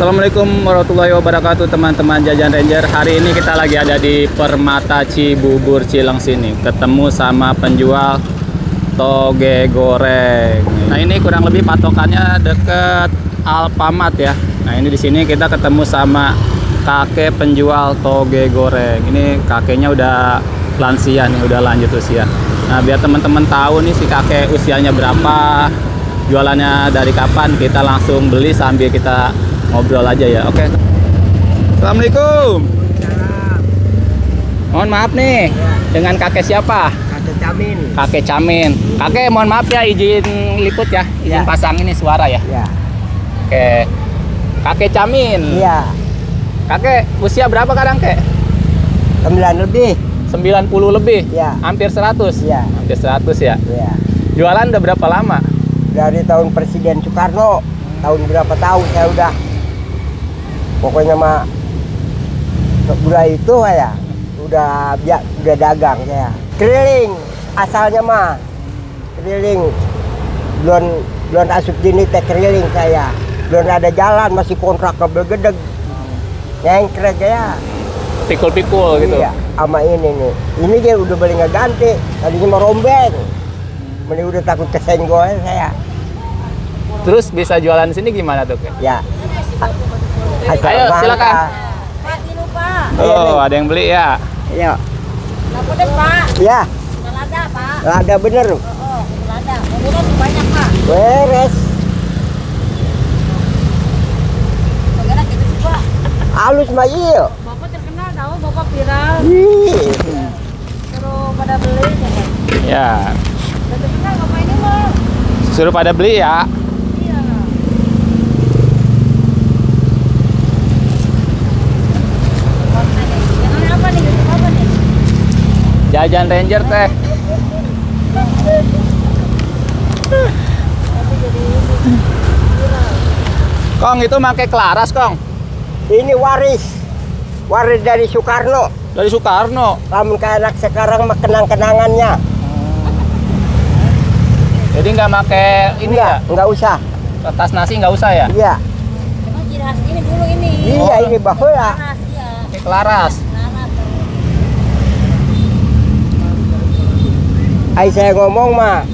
Assalamualaikum warahmatullahi wabarakatuh teman-teman Jajan Ranger. Hari ini kita lagi ada di Permata Cibubur Cileng sini. Ketemu sama penjual toge goreng. Nah ini kurang lebih patokannya deket Alfamart ya. Nah ini di sini kita ketemu sama kakek penjual toge goreng. Ini kakeknya udah lansia nih, udah lanjut usia. Nah biar teman-teman tahu nih si kakek usianya berapa, jualannya dari kapan, kita langsung beli sambil kita ngobrol aja ya. Oke. Assalamualaikum. Mohon maaf nih, dengan kakek siapa? Kakek Camin. Kakek Camin. Kakek mohon maaf ya, izin liput ya, izin pasang ini suara ya. Ya. Oke. Kakek Camin. Iya. Kakek usia berapa sekarang, Kek? 9 lebih. 90 lebih? Ya. Hampir 100? Ya. Hampir 100 ya? Iya. Jualan udah berapa lama? Dari tahun Presiden Soekarno. Tahun berapa tahun saya udah. Pokoknya mah budaya itu ya. Udah dagang saya. Keliling asalnya mah. Keliling. Belum asup dini teh keliling saya. Belum ada jalan, masih kontrak kabel gedeg. Nyengkrek ya. Pikul-pikul gitu? Iya, sama ini nih. Ini dia udah beli nggak ganti. Tadinya mau rombeng. Ini udah takut kesenggol saya. Terus bisa jualan di sini gimana tuh, Kek? Ya. Ayo silakan. Pak, dulu Pak. Oh, ada yang beli ya? Iya. Nggak pedes Pak. Ya, Nggak lada Pak. ada bener. Oh, nggak lada. Mobilnya banyak Pak. Beres. Bagaimana gitu sih Pak? Halus mah iya. Bapak terkenal tahu, Bapak viral. Ih. Suruh pada beli. Ya. Udah terkenal Bapak ini mah. Suruh pada beli ya. Iya. Jangan apa nih? YouTube apa nih? Jajan Ranger teh. Kong itu pakai Klaras, Kong. Ini waris. Waris dari Soekarno. Dari Soekarno. Lamun kayak anak sekarang mah kenang-kenangannya. Jadi nggak pakai ini ya? Enggak usah. Tas nasi nggak usah ya? Iya. Emang ciri khas ini dulu ini. Iya, Oh. ini baheula. Khas ya. Pakai Klaras. Ai saya ngomong mah,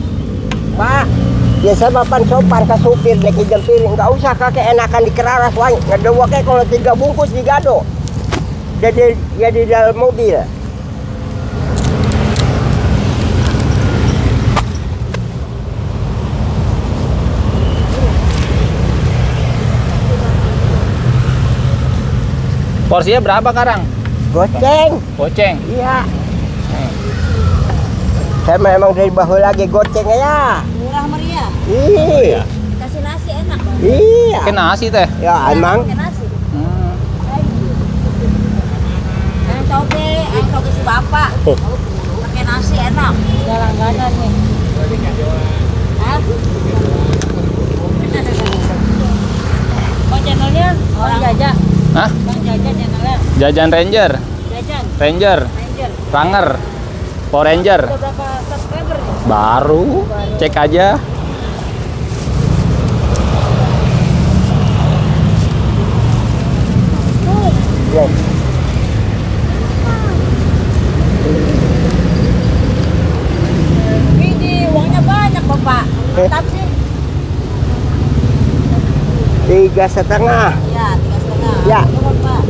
Pak, biasa mapan sopan ke supir naik jam piring, nggak usah kakek enakan di Keraras wangi, ngedewa kayak kalau 3 bungkus digado, jadi ya di dalam mobil. Porsinya berapa sekarang? Goceng, Goceng. iya. Saya memang dari bahu lagi goceng ya. Murah meriah. Iya, Kasih nasi enak. iya. Pakai nasi teh. Ya emang. Pakai nasi. Hmm. Ayam toge si bapak. Pakai nasi enak. Udah langganan nih. Hah? Oh channelnya Bang Jaja. Hah? Bang Jaja channelnya. Jajan Ranger. Jajan. Ranger. Ranger. Ranger. Power Ranger. Udah berapa subscriber nih? Baru. Cek aja. Yes. Ini uangnya banyak bapak. Mantap sih. 3,5. Ya 3,5. Ya. Turun pak.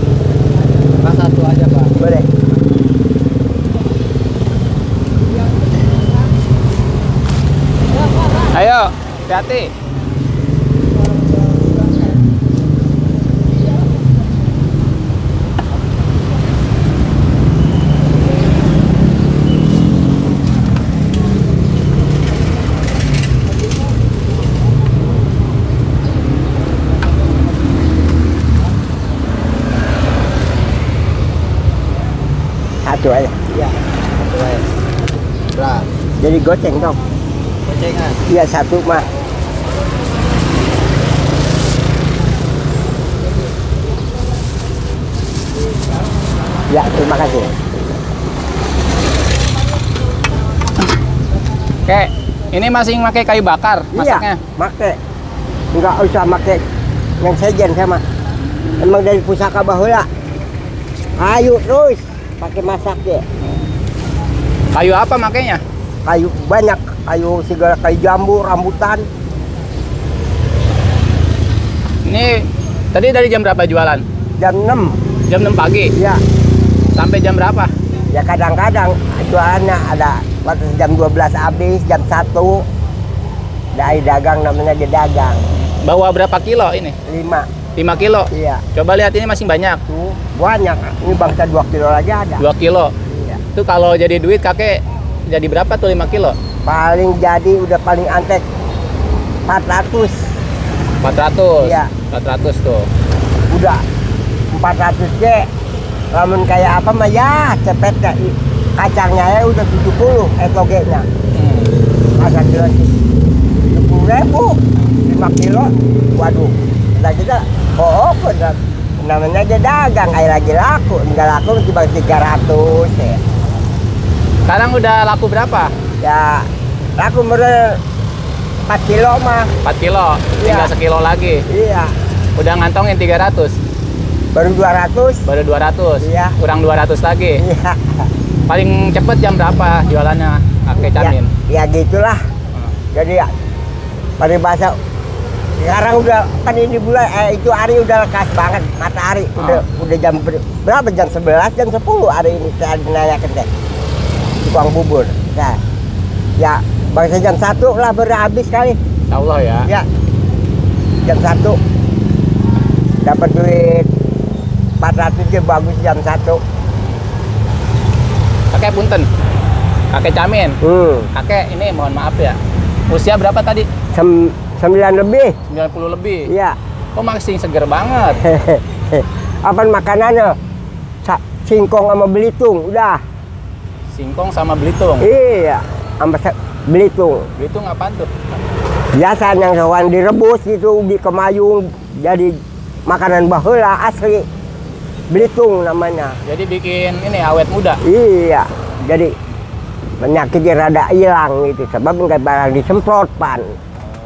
Pas satu aja, Pak. Boleh. Ayo, hati-hati. Satu aja. Iya. Satu aja. Berat. Jadi goceng dong. Gocengan. Iya satu mah. Ya terima kasih. Oke, ini masih pakai kayu bakar masaknya. Iya, pakai. Enggak usah pakai yang sejen sama. Emang dari pusaka baheula. Kayu terus pakai masak ya. Kayu apa makanya? Kayu banyak, kayu segala kayu jambu, rambutan. Ini tadi dari jam berapa jualan? Jam 6. Jam 6 pagi? Ya. Sampai jam berapa? Ya kadang-kadang jualannya ada waktu jam 12 habis, jam 1. Dari dagang namanya dia dagang. Bawa berapa kilo ini? 5. 5 kilo? Iya. Coba lihat ini masih banyak. Tuh, banyak. Ini bangsa 2 kilo lagi ada. 2 kilo? Iya. Itu kalau jadi duit kakek jadi berapa tuh 5 kilo? Paling jadi udah paling antek 400. 400? Iya. 400 tuh. Udah 400 ke. Lamun kayak apa mah ya cepet gak. Kacangnya ya udah 70 togenya. Masa kilo 70.000 5 kilo. Waduh. Nah kita bener. Namanya aja dagang, kayak lagi laku. Enggak laku cuma 300 ya. Sekarang udah laku berapa? Ya laku bener 4 kilo mah. 4 kilo? Iya. Tinggal sekilo lagi? Iya. Udah ngantongin 300? Baru 200. Baru 200? Iya. Kurang 200 lagi? Iya. Paling cepet jam berapa jualannya kakek Camin? Ya gitulah. Jadi ya pada bahasa sekarang udah kan ini bulan itu hari udah lekas banget matahari udah jam berapa jam 11 jam 10 hari ini saya nanyakan deh tukang bubur. Nah, ya bangsa jam 1 lah baru habis kali. Insya Allah ya. Ya jam 1 dapat duit 400 aja bagus jam 1. Kakek punten, kakek Camin. Kakek ini mohon maaf ya. Usia berapa tadi? 9 lebih. 90 lebih? Iya. Kok masih seger banget? Apaan makanannya? Singkong sama belitung, udah. Singkong sama belitung? Iya, sama belitung. Belitung apa tuh? Biasa yang hewan direbus gitu, di kemayung. Jadi makanan baheula asli. Belitung namanya. Jadi bikin ini awet muda? Iya, jadi penyakitnya rada hilang gitu. Sebab nggak barang disemprot pan.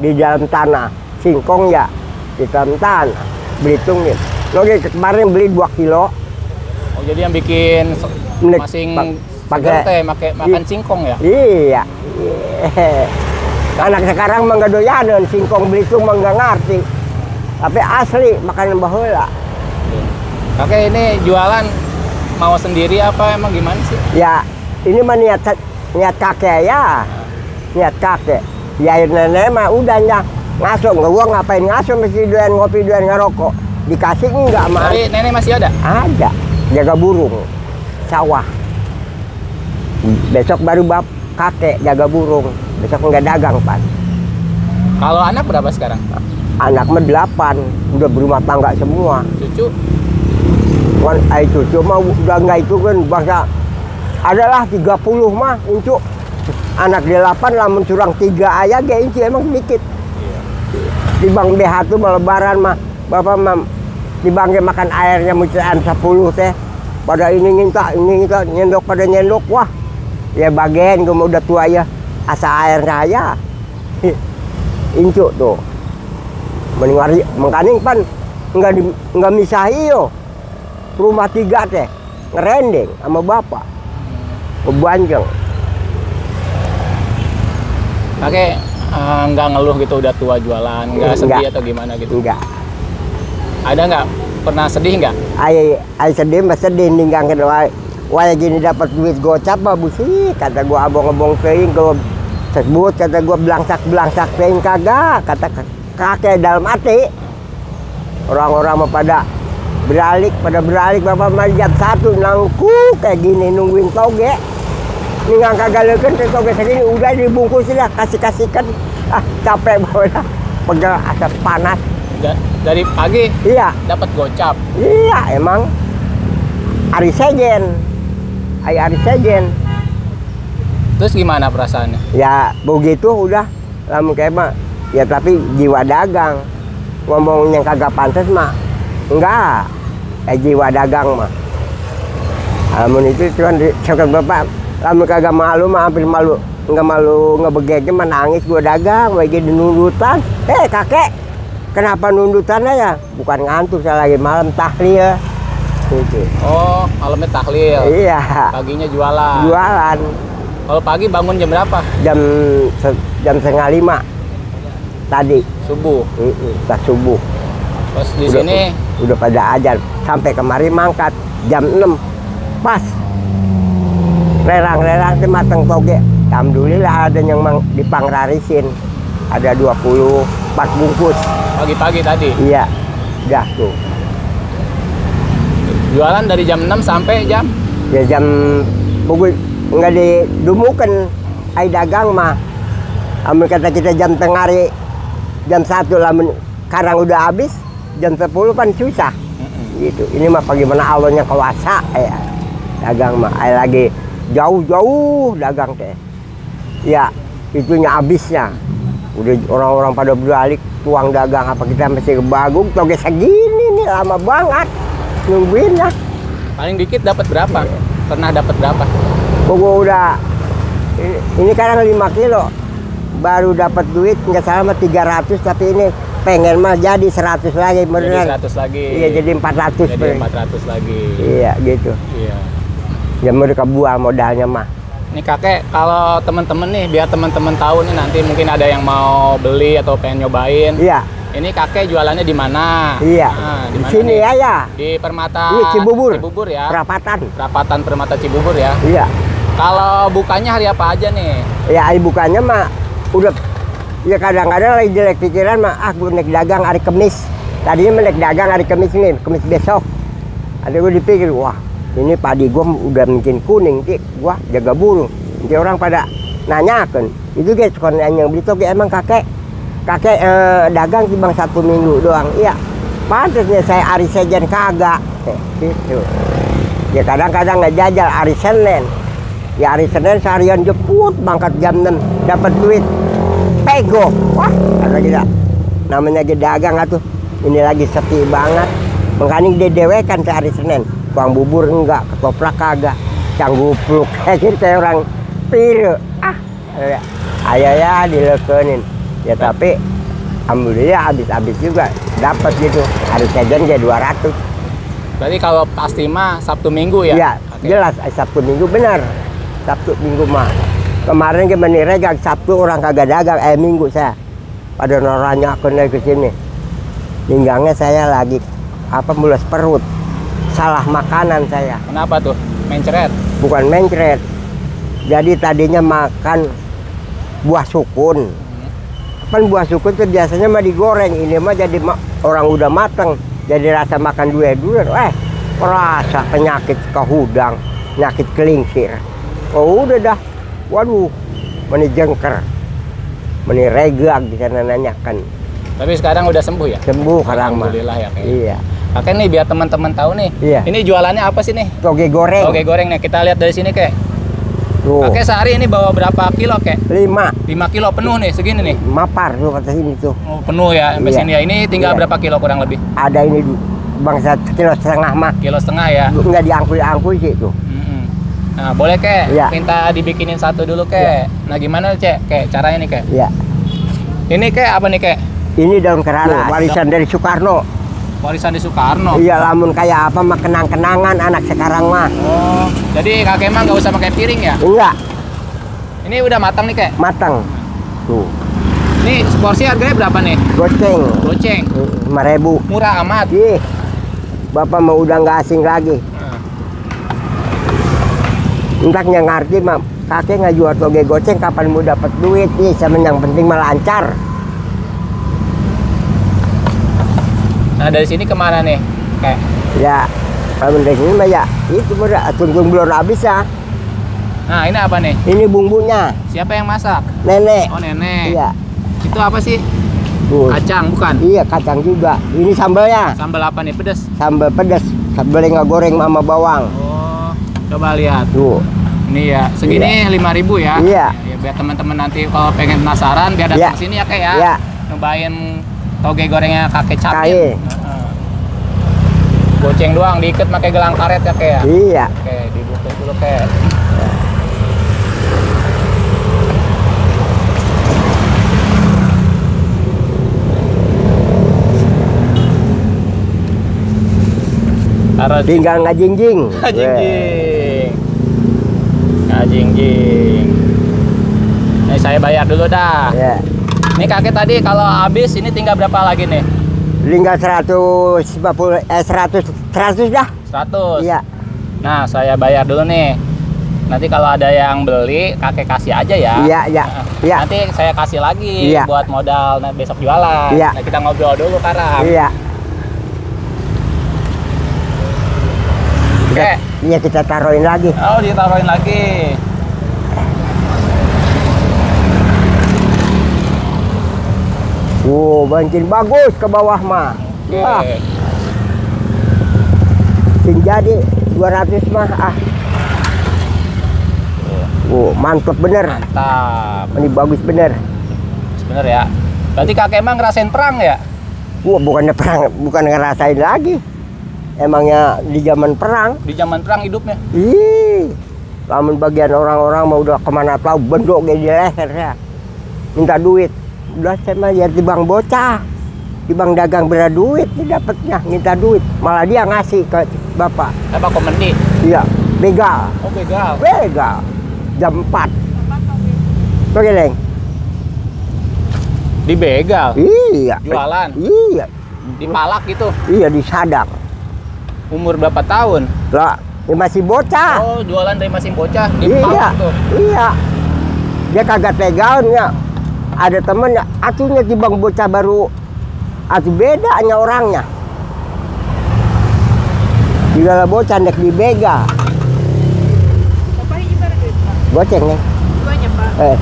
Di dalam tanah, singkong ya di dalam tanah, belitung ya. Logi kemarin beli 2 kilo. Oh jadi yang bikin masing pakai makan singkong ya? Iya. Anak sekarang mah nggak doyanan singkong belitung mah nggak ngerti. Tapi asli makanan baheula. Kakek ini jualan mau sendiri apa emang gimana sih? Ya ini mah niat kakek ya, niat kakek. Ya nenek mah udahnya ngasuh, gua ngapain ngasuh mesti doyan ngopi doyan ngerokok. Dikasih enggak mah. Tapi nenek masih ada? Ada, jaga burung, sawah. Besok baru kakek jaga burung, besok enggak dagang pan. Kalau anak berapa sekarang? Anak mah 8, udah berumah tangga semua. Cucu? Cucu mah udah enggak itu kan bangsa. Adalah 30 mah untuk anak 8 lamun curang 3 ayah ge inci emang sedikit. Di bang BH tuh lebaran mah bapak mah di bang makan airnya mucaan 10 teh. Pada ini minta nyendok pada nyendok wah. Ya bagian gue udah tua ya asa air kaya. Incu tuh. Mending wari mengkaning pan enggak misahi yo. Rumah 3 teh ngerendeng sama bapak. Kebanjeng. Kakek nggak ngeluh gitu udah tua jualan, nggak sedih atau gimana gitu? Enggak. Ada nggak? Pernah sedih nggak? Ay sedih mas sedih ninggang kedua. Wah gini dapat duit gocap mah busi. Kata gua abong-abong teing gua sebut kata gua belangsak teing kagak. Kata kakek dalam hati. Orang-orang mah pada beralik bapak mah jam 1 nangku kayak gini nungguin toge. Ninggang kagak leukeun teh toge segini udah dibungkus lah kasihkan. Capek banget. Pegang asap panas. Dari pagi? Iya. Dapat gocap? Iya emang. Ari sejen. Terus gimana perasaannya? Ya begitu udah. Lamun kayak mah ya tapi jiwa dagang. Ngomong yang kagak pantas mah enggak. Jiwa dagang mah. Lamun itu cuman cakap bapak. Lamun kagak malu mah hampir malu. Enggak malu ngebegeknya mah nangis gua dagang. Lagi di nurutan. Kakek. kenapa nundutannya ya? Bukan ngantuk, saya lagi malam tahlil. Gitu. Oh, malamnya tahlil. Iya. Paginya jualan. Jualan. Kalau pagi bangun jam berapa? Jam 4:30 tadi. Subuh. Pas subuh. Terus di sini udah pada ajan. Sampai kemari mangkat jam 6. Pas. Lerang-lerang itu mateng toge. Alhamdulillah ada yang dipangrarisin. Ada 24 bungkus. Pagi-pagi tadi? Iya. Udah tuh. Jualan dari jam 6 sampai jam? Ya jam pukul nggak didumukan ai dagang mah. Amun kata kita jam tengah hari jam 1 lamun karang udah habis jam 10 kan susah. Gitu. Ini mah bagaimana Allahnya kuasa ya. Dagang mah ai lagi jauh-jauh dagang teh. Ya, itunya habisnya. Udah orang-orang pada balik tuang dagang apa kita masih kebagung toge segini nih lama banget. Nungguin ya. Paling dikit dapat berapa? Pernah dapat berapa? Gua udah ini kadang 5 kilo baru dapat duit nggak salah mah 300 tapi ini pengen mah jadi 100 lagi bener. Jadi 100 lagi. Iya jadi 400. Jadi 400 lagi. Iya gitu. Iya. Ya mau kebuang modalnya mah. Nih kakek, kalau teman-teman nih biar teman-teman tahu nih nanti mungkin ada yang mau beli atau pengen nyobain. Iya. Ini kakek jualannya di mana? Iya. Nah, di di mana sini nih? ya. Di Permata Iya, Cibubur. Cibubur ya. Perapatan. Perapatan Permata Cibubur ya. Iya. Kalau bukanya hari apa aja nih? Ya hari bukanya mah udah ya kadang-kadang lagi jelek pikiran mah gue naik dagang hari Kamis. Tadinya naik dagang hari Kamis nih, Kamis besok. Ada gue dipikir wah ini padi gue udah mungkin kuning, gue jaga burung. Nanti orang pada nanyakan, itu guys kon yang beli toge emang kakek dagang cuma 1 minggu doang. Iya, pantasnya saya hari sejen kagak. Gitu. Ya kadang-kadang nggak jajal hari Senin. Ya hari Senin seharian jemput bangkat jam 6 dapat duit pego. Wah, ada kita namanya dagang atuh. Ini lagi sepi banget. Makanya dedewekan sehari Senin. Tukang bubur enggak, ketoprak kagak. Canggupluk kayak orang piru. Ayah ya dilekenin. Ya tapi alhamdulillah habis juga dapat gitu. Hari sejen kayak 200. Berarti kalau pasti mah Sabtu Minggu ya? Iya, jelas Sabtu Minggu benar. Sabtu Minggu mah. Kemarin ke Menirega Sabtu orang kagak dagang, Minggu saya. Pada noranya aku naik ke sini. Pinggangnya saya lagi mulus perut. Salah makanan saya. Kenapa tuh? Mencret? Bukan mencret. Jadi tadinya makan buah sukun. Kan buah sukun itu biasanya mah digoreng, ini mah jadi orang udah mateng, jadi rasa makan dua-dua, rasa penyakit kehudang, penyakit kelingsir. Oh udah dah, waduh, meni jengker, meni regag di sana nanyakan. Tapi sekarang udah sembuh ya? Sembuh sekarang mah. Alhamdulillah ya. Iya. Kakek nih biar teman-teman tahu nih. Iya. Ini jualannya apa sih nih? Toge goreng. Toge goreng nih, kita lihat dari sini kek. Tuh. Kakek sehari ini bawa berapa kilo kek? 5 kilo penuh nih, segini nih. Mapar tuh kata sini tuh. Oh, penuh ya sampai Iya. sini ya. Ini tinggal Iya. berapa kilo kurang lebih? Ada ini bangsa 1,5 kilo mah. 1,5 kilo ya. Nggak diangkui sih tuh. Nah, boleh kek, Iya. minta dibikinin satu dulu kek. Nah, gimana cek, kek caranya nih kek? Iya. Ini kek apa nih kek? Ini daun kerala, warisan dari Soekarno. Warisan di Soekarno. Iya, lamun kayak apa mah kenang-kenangan anak sekarang mah. Oh, jadi kakek mah nggak usah pakai piring ya? Enggak, Ini udah matang nih kek. matang. Tuh, Ini seporsi harganya berapa nih? goceng. Goceng. 5.000. Murah amat. Ih, Bapak mau udah nggak asing lagi. Entah yang ngerti mah, kakek nggak jual toge goceng kapan mau dapat duit nih, sama yang penting mah lancar. Nah, dari sini kemana nih? Kek. Ya, kalau dari sini mah ya itu udah tunggu belum habis ya. Nah, ini apa nih? Ini bumbunya, Siapa yang masak? nenek. Oh, nenek. Iya. Itu apa sih? Tuh. Kacang, bukan? Iya, kacang juga. Ini sambalnya, Sambal apa nih? Pedas? sambal pedas, sambal nggak goreng sama bawang. Oh, coba lihat. Tuh. Ini ya, segini 5.000 ya. Iya. Ya, biar teman-teman nanti kalau pengen penasaran biar datang Iya. ke sini ya, Kak ya. Iya. Nyobain toge gorengnya kakek Kaye. Capin. Goceng doang, diikat pakai gelang karet ya, Kak ya. Iya. Oke, dibungkus dulu, Kak. Harus tinggal ngajingjing. ngajingjing. Ngajingjing. Nih saya bayar dulu dah. Ya. Nih kakek tadi kalau habis ini tinggal berapa lagi nih? Tinggal 150 100 dah. 100. Iya. Nah, saya bayar dulu nih. Nanti kalau ada yang beli, kakek kasih aja ya. Iya, iya. Iya. Nanti saya kasih lagi Iya. buat modal besok jualan. Iya. Nah, kita ngobrol dulu sekarang. Iya. Oke. Iya, kita taruhin lagi. Oh, ditaruhin lagi. Makin bagus ke bawah mah. Ah, Oke. sing jadi 200 mah ah. Mantep bener. Mantap. Ini bagus bener. Bener ya. Berarti kakek emang ngerasain perang ya? Bukannya perang, bukan ngerasain lagi. Emangnya di zaman perang. Di zaman perang hidupnya. Ih, lamun bagian orang-orang mau udah kemana tahu bendok di leher ya. Minta duit. Udah saya mah ya tibang bocah. Tibang dagang berat duit dia dapatnya, minta duit. Malah dia ngasih ke bapak. Apa komedi? Iya, begal. Oh, begal. Begal. Jam 4. Tuh geleng. Dibegal. Iya. Jualan. Iya. Dipalak gitu. Iya di Sadang. Umur berapa tahun? Lah, dia masih bocah. Oh, jualan dari masing bocah. Iya. Dipalak tuh. Iya. Dia kagak pegalnya. Ada temennya, atuhnya tibang bocah baru, atuh bedanya orangnya. Juga bocah nek dibegal. Bapak ini baru duit, Pak. Goceng nih. Banyak, Pak.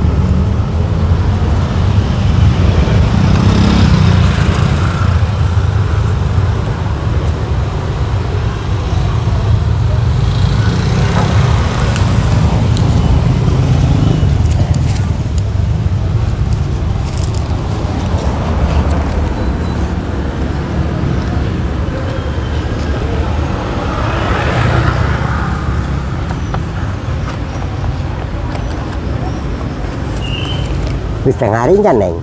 Bisa ngaring kan neng?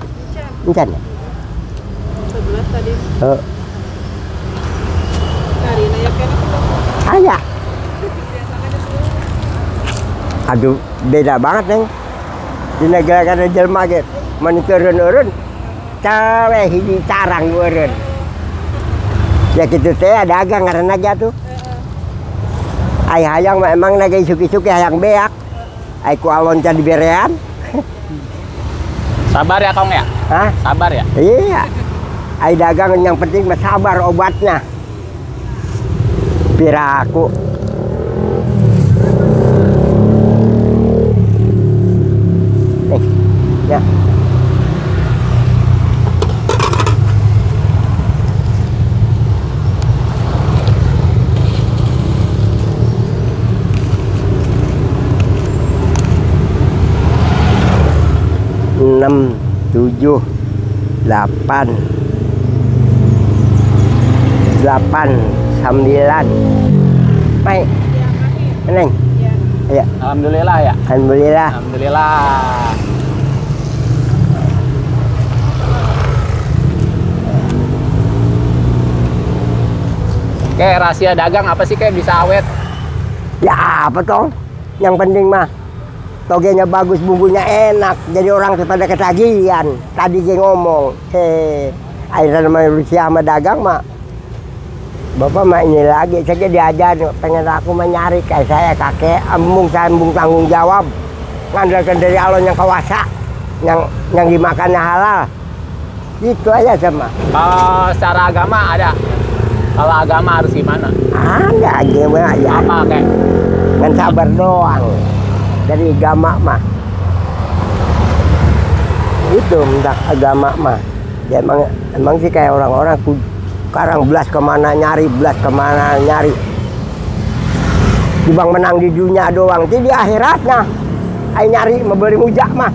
Encan ya? 11 tadi. Karina ya kan aku. Ayah. Aduh, beda banget neng. Di negara jelma gitu, mani turun-urun, cawe hiji carang urun. Ya gitu teh dagang karena aja tuh. Ayah hayang mah emang nagay suki-suki hayang beak. Ay ku alon can diberean. Sabar ya, Kong ya? Hah? Sabar ya? Iya. Ay dagang yang penting mah sabar obatnya. Piraku. Nih, ya. Enam, 7, 8, 9. Baik. Neng. Iya. Alhamdulillah ya? Alhamdulillah. Alhamdulillah. Oke, rahasia dagang apa sih kayak bisa awet? Ya apa toh? Yang penting mah togenya bagus, bumbunya enak. Jadi orang pada ketagihan. Tadi dia ngomong, akhirnya manusia sama dagang mah. Bapak mah ini lagi, saya diajar pengen aku menyari kayak saya kakek, embung tanggung jawab. Ngandalkan dari Allah yang kuasa, yang dimakannya halal. Itu aja sama. Kalau secara agama ada? Kalau agama harus gimana? Ada gimana ya? Apa kayak? Kan sabar doang. Dari agama mah. Itu mendak agama mah. Ya emang sih kayak orang-orang sekarang belas kemana nyari. Dibang menang di dunia doang, di akhiratnya. Ay nyari membeli mujak mah.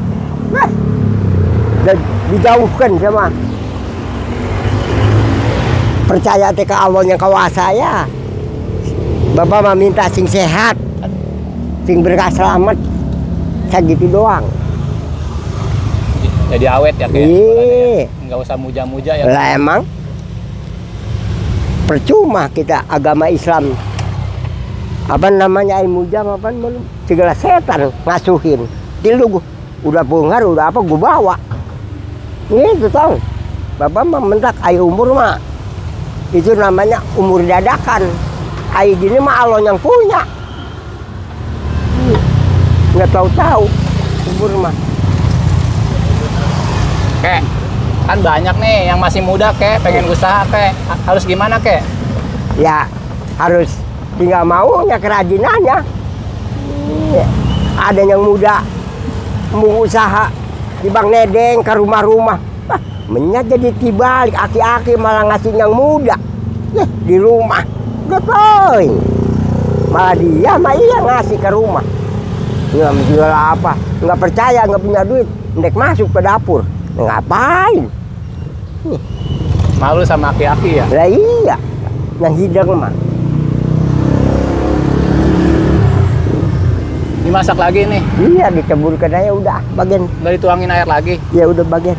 Dan dijauhkan sama. Percaya ke Allah yang kuasa ya. Bapak mah minta sing sehat, sing berkah selamat, segitu doang. Jadi awet ya kayak? Iya. Nggak usah muja-muja ya? Lah emang percuma kita agama Islam. Apa namanya ilmu jam apa segala setan ngasuhin. Tilu udah bungar udah apa gue bawa. Itu tahu. Bapak mah mentak ayo umur mah. Itu namanya umur dadakan. Ayo gini mah Allah yang punya. Nggak tahu-tahu umur mah. Kek, kan banyak nih yang masih muda kek, pengen usaha kek. Harus gimana kek? Ya harus tinggal maunya kerajinannya. Ada yang muda mau usaha di Bang Nedeng ke rumah-rumah. Menya jadi tibalik aki-aki malah ngasih yang muda di rumah. Udah toy. Malah dia mah iya ngasih ke rumah. Nggak menjual apa? Nggak percaya, nggak punya duit. Ndek masuk ke dapur. Ngapain? Malu sama aki-aki ya? Lah iya. Yang hidang mah. Dimasak lagi nih? Iya, dikeburkan aja udah bagian. Nggak dituangin air lagi? Ya udah bagian.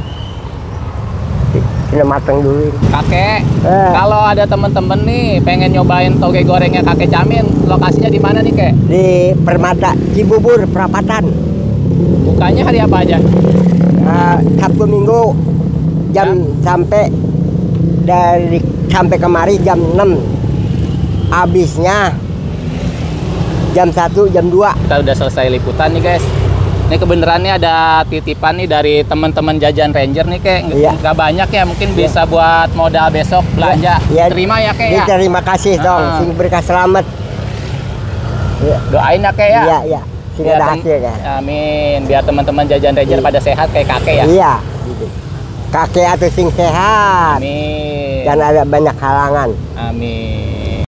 Sudah matang dulu. Kakek, kalau ada temen-temen nih pengen nyobain toge gorengnya kakek Jamin, lokasinya di mana nih kek? Di Permata Cibubur Perapatan. Bukanya hari apa aja? Sabtu Minggu jam sampai kemari jam 6. Habisnya jam 1 jam 2. Kita udah selesai liputan nih guys. Ini kebenarannya ada titipan nih dari teman-teman jajan Ranger nih kek. Iya. Nggak banyak ya, mungkin bisa buat modal besok belanja. Iya. Terima ya kek ya. Terima kasih dong, sing berkah selamat. Ya. Doain ya kek ya. Iya, iya. Sing ada hasilnya. Amin. Biar teman-teman jajan Ranger pada sehat kayak kakek ya. Iya. Kakek atau sing sehat. Amin. Dan ada banyak halangan. Amin.